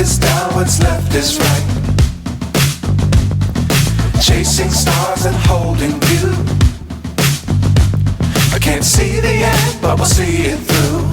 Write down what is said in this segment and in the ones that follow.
is down, what's left is right. Chasing stars and holding you. I can't see the end, but we'll see it through.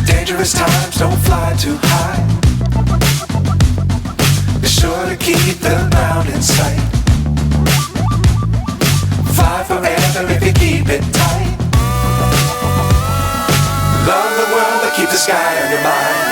Dangerous times, don't fly too high. Be sure to keep the ground in sight. Fly forever if you keep it tight. Love the world, but keep the sky on your mind.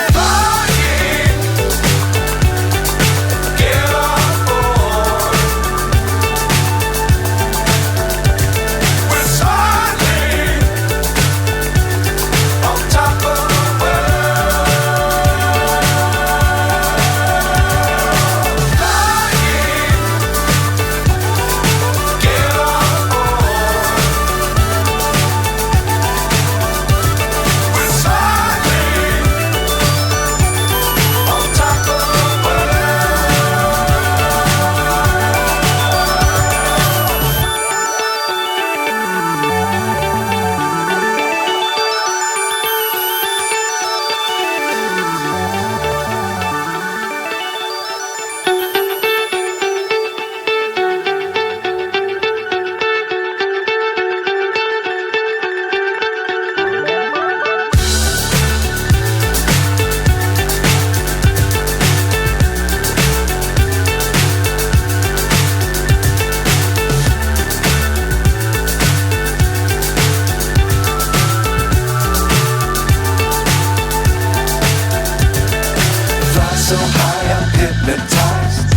So high, I'm hypnotized.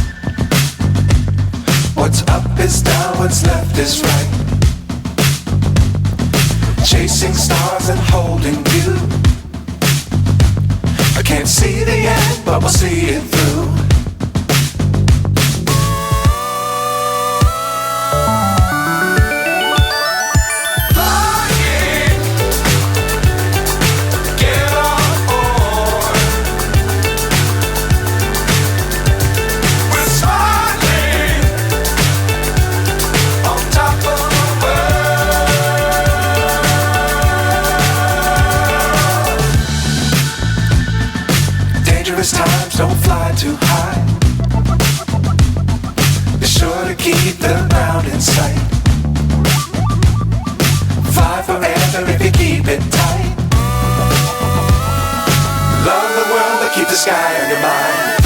What's up is down, what's left is right. Chasing stars and holding you. I can't see the end, but we'll see it through. Dangerous times, don't fly too high. Be sure to keep the ground in sight. Fly forever if you keep it tight. Love the world, but keep the sky on your mind.